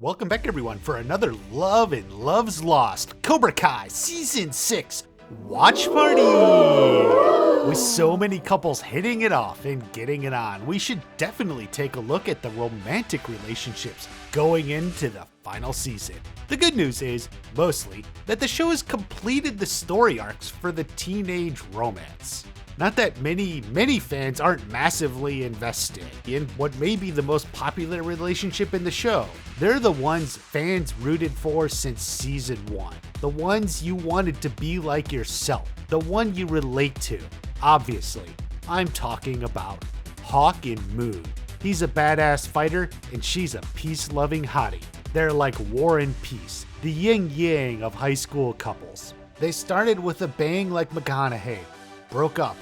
Welcome back everyone for another Love and Love's Lost Cobra Kai Season 6 Watch Party! With so many couples hitting it off and getting it on, we should definitely take a look at the romantic relationships going into the final season. The good news is, mostly, that the show has completed the story arcs for the teenage romance. Not that many fans aren't massively invested in what may be the most popular relationship in the show. They're the ones fans rooted for since season 1. The ones you wanted to be like yourself. The one you relate to. Obviously, I'm talking about Hawk and Moon. He's a badass fighter and she's a peace-loving hottie. They're like war and peace, the yin-yang of high school couples. They started with a bang like McConaughey, broke up,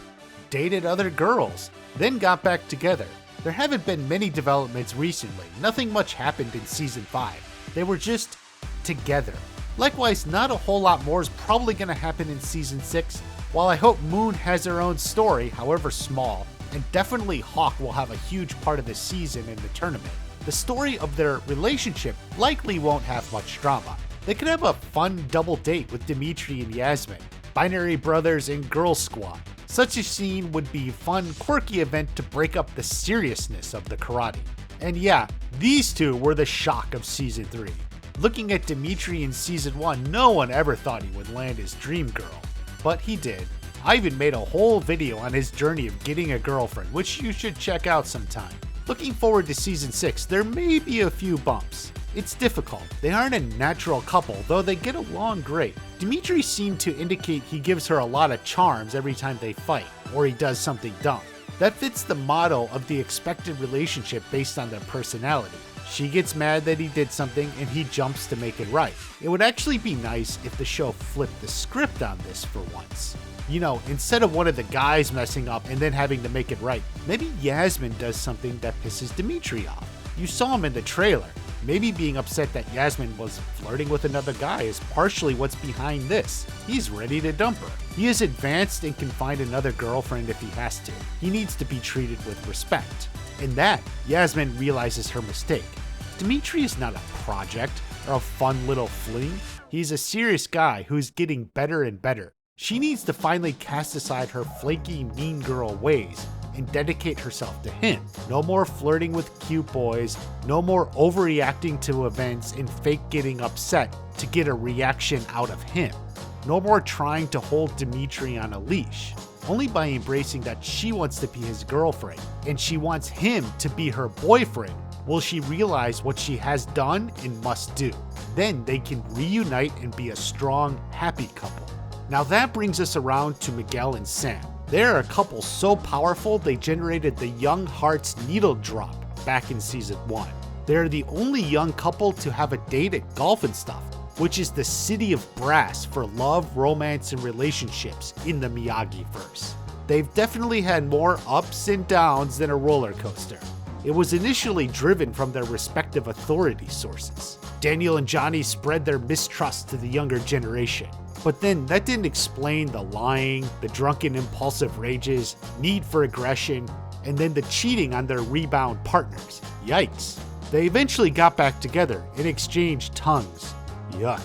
dated other girls, then got back together. There haven't been many developments recently. Nothing much happened in season 5. They were just together. Likewise, not a whole lot more is probably going to happen in season 6. While I hope Moon has her own story, however small, and definitely Hawk will have a huge part of the season in the tournament, the story of their relationship likely won't have much drama. They could have a fun double date with Dimitri and Yasmin, binary brothers and girl squad. Such a scene would be a fun, quirky event to break up the seriousness of the karate. And yeah, these two were the shock of season 3. Looking at Dimitri in season 1, no one ever thought he would land his dream girl. But he did. I even made a whole video on his journey of getting a girlfriend, which you should check out sometime. Looking forward to season 6, there may be a few bumps. It's difficult. They aren't a natural couple, though they get along great. Dimitri seemed to indicate he gives her a lot of charms every time they fight, or he does something dumb. That fits the model of the expected relationship based on their personality. She gets mad that he did something and he jumps to make it right. It would actually be nice if the show flipped the script on this for once. You know, instead of one of the guys messing up and then having to make it right, maybe Yasmin does something that pisses Dimitri off. You saw him in the trailer. Maybe being upset that Yasmin was flirting with another guy is partially what's behind this. He's ready to dump her. He is advanced and can find another girlfriend if he has to. He needs to be treated with respect. In that, Yasmin realizes her mistake. Dimitri is not a project or a fun little fling. He's a serious guy who's getting better and better. She needs to finally cast aside her flaky, mean girl ways and dedicate herself to him. No more flirting with cute boys, no more overreacting to events and fake getting upset to get a reaction out of him. No more trying to hold Dimitri on a leash. Only by embracing that she wants to be his girlfriend and she wants him to be her boyfriend will she realize what she has done and must do. Then they can reunite and be a strong, happy couple. Now that brings us around to Miguel and Sam. They're a couple so powerful they generated the Young Hearts needle drop back in season 1. They're the only young couple to have a date at Golf and Stuff, which is the city of brass for love, romance, and relationships in the Miyagi-verse. They've definitely had more ups and downs than a roller coaster. It was initially driven from their respective authority sources. Daniel and Johnny spread their mistrust to the younger generation. But then that didn't explain the lying, the drunken impulsive rages, need for aggression, and then the cheating on their rebound partners. Yikes. They eventually got back together and exchanged tongues. Yuck.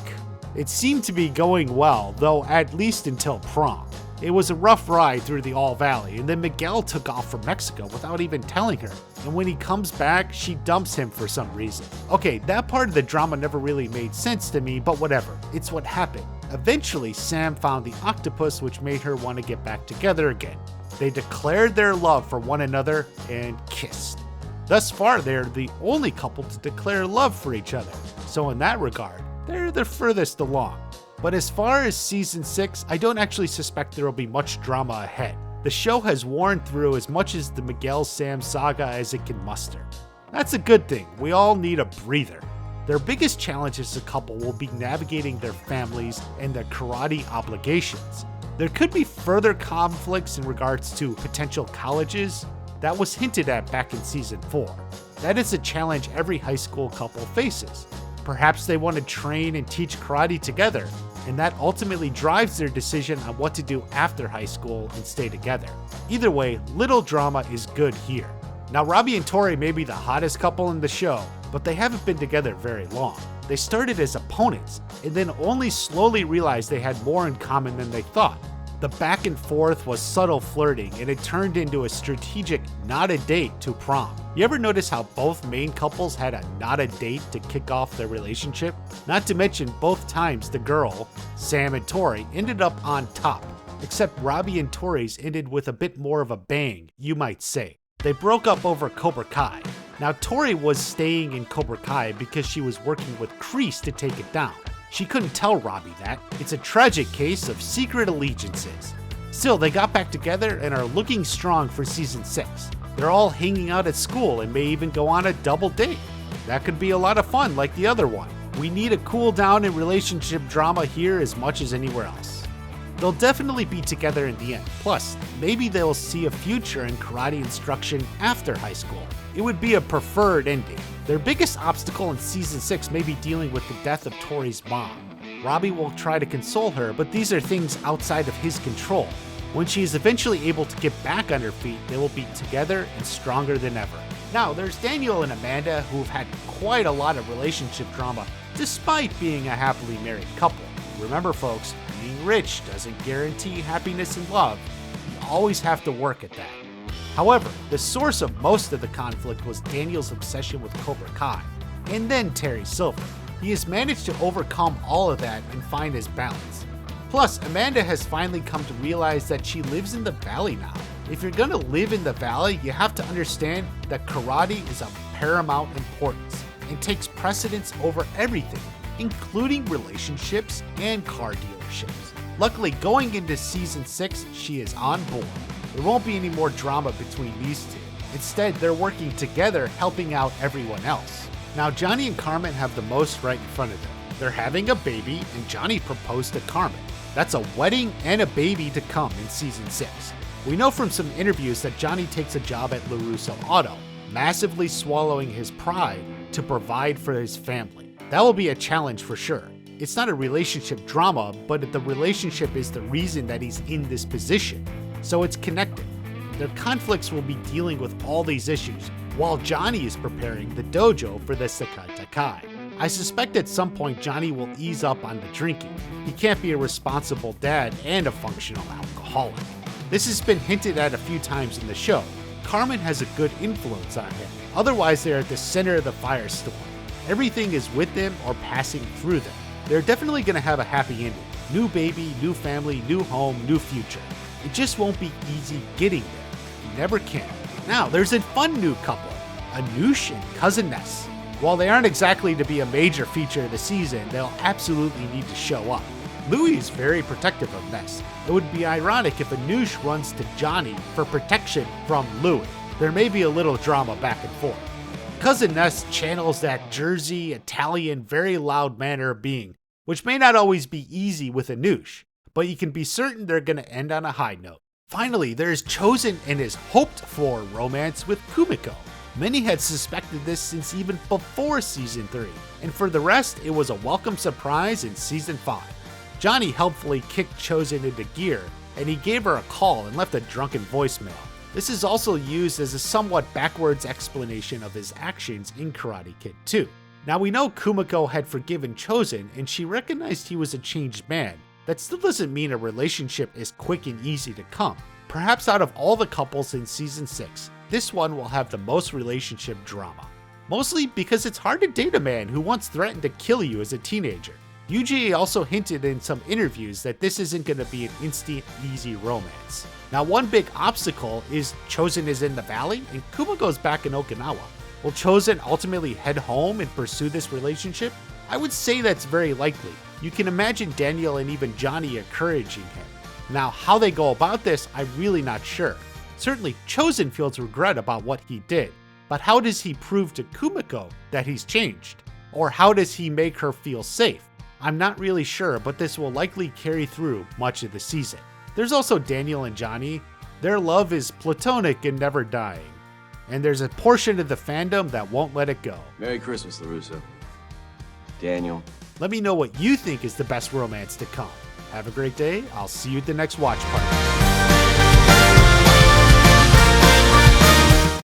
It seemed to be going well, though at least until prom. It was a rough ride through the All Valley, and then Miguel took off for Mexico without even telling her. And when he comes back, she dumps him for some reason. Okay, that part of the drama never really made sense to me, but whatever. It's what happened. Eventually, Sam found the octopus, which made her want to get back together again. They declared their love for one another and kissed. Thus far, they're the only couple to declare love for each other. So in that regard, they're the furthest along. But as far as season 6, I don't actually suspect there will be much drama ahead. The show has worn through as much as the Miguel-Sam saga as it can muster. That's a good thing. We all need a breather. Their biggest challenge as a couple will be navigating their families and their karate obligations. There could be further conflicts in regards to potential colleges. That was hinted at back in season 4. That is a challenge every high school couple faces. Perhaps they want to train and teach karate together, and that ultimately drives their decision on what to do after high school and stay together. Either way, little drama is good here. Now, Robbie and Tori may be the hottest couple in the show, but they haven't been together very long. They started as opponents, and then only slowly realized they had more in common than they thought. The back and forth was subtle flirting, and it turned into a strategic not a date to prom. You ever notice how both main couples had a not a date to kick off their relationship? Not to mention both times the girl, Sam and Tori, ended up on top, except Robbie and Tori's ended with a bit more of a bang, you might say. They broke up over Cobra Kai. Now Tori was staying in Cobra Kai because she was working with Kreese to take it down. She couldn't tell Robbie that. It's a tragic case of secret allegiances. Still, they got back together and are looking strong for season 6. They're all hanging out at school and may even go on a double date. That could be a lot of fun like the other one. We need a cool down in relationship drama here as much as anywhere else. They'll definitely be together in the end. Plus, maybe they'll see a future in karate instruction after high school. It would be a preferred ending. Their biggest obstacle in season 6 may be dealing with the death of Tori's mom. Robbie will try to console her, but these are things outside of his control. When she is eventually able to get back on her feet, they will be together and stronger than ever. Now, there's Daniel and Amanda, who have had quite a lot of relationship drama despite being a happily married couple. Remember folks, being rich doesn't guarantee happiness and love. You always have to work at that. However, the source of most of the conflict was Daniel's obsession with Cobra Kai, and then Terry Silver. He has managed to overcome all of that and find his balance. Plus, Amanda has finally come to realize that she lives in the valley now. If you're gonna live in the valley, you have to understand that karate is of paramount importance and takes precedence over everything, including relationships and car dealerships. Luckily, going into season 6, she is on board. There won't be any more drama between these two. Instead, they're working together, helping out everyone else. Now, Johnny and Carmen have the most right in front of them. They're having a baby, and Johnny proposed to Carmen. That's a wedding and a baby to come in season 6. We know from some interviews that Johnny takes a job at LaRusso Auto, massively swallowing his pride to provide for his family. That will be a challenge for sure. It's not a relationship drama, but the relationship is the reason that he's in this position. So it's connected. Their conflicts will be dealing with all these issues, while Johnny is preparing the dojo for the Sekai Kai. I suspect at some point Johnny will ease up on the drinking. He can't be a responsible dad and a functional alcoholic. This has been hinted at a few times in the show. Carmen has a good influence on him, otherwise they're at the center of the firestorm. Everything is with them or passing through them. They're definitely going to have a happy ending. New baby, new family, new home, new future. It just won't be easy getting there. You never can. Now, there's a fun new couple, Anush and Cousin Ness. While they aren't exactly to be a major feature of the season, they'll absolutely need to show up. Louis is very protective of Ness. It would be ironic if Anush runs to Johnny for protection from Louis. There may be a little drama back and forth. Cousin Ness channels that Jersey, Italian, very loud manner of being, which may not always be easy with Anush, but you can be certain they're going to end on a high note. Finally, there's Chosen and his hoped-for romance with Kumiko. Many had suspected this since even before Season 3, and for the rest, it was a welcome surprise in Season 5. Johnny helpfully kicked Chosen into gear, and he gave her a call and left a drunken voicemail. This is also used as a somewhat backwards explanation of his actions in Karate Kid 2. Now we know Kumiko had forgiven Chosen, and she recognized he was a changed man. That still doesn't mean a relationship is quick and easy to come. Perhaps out of all the couples in Season 6, this one will have the most relationship drama. Mostly because it's hard to date a man who once threatened to kill you as a teenager. UGA also hinted in some interviews that this isn't going to be an instant, easy romance. Now one big obstacle is Chosen is in the valley and Kumiko's back in Okinawa. Will Chosen ultimately head home and pursue this relationship? I would say that's very likely. You can imagine Daniel and even Johnny encouraging him. Now, how they go about this, I'm really not sure. Certainly, Chosen feels regret about what he did, but how does he prove to Kumiko that he's changed? Or how does he make her feel safe? I'm not really sure, but this will likely carry through much of the season. There's also Daniel and Johnny. Their love is platonic and never dying. And there's a portion of the fandom that won't let it go. Merry Christmas, LaRusso. Daniel. Let me know what you think is the best romance to come. Have a great day. I'll see you at the next watch party.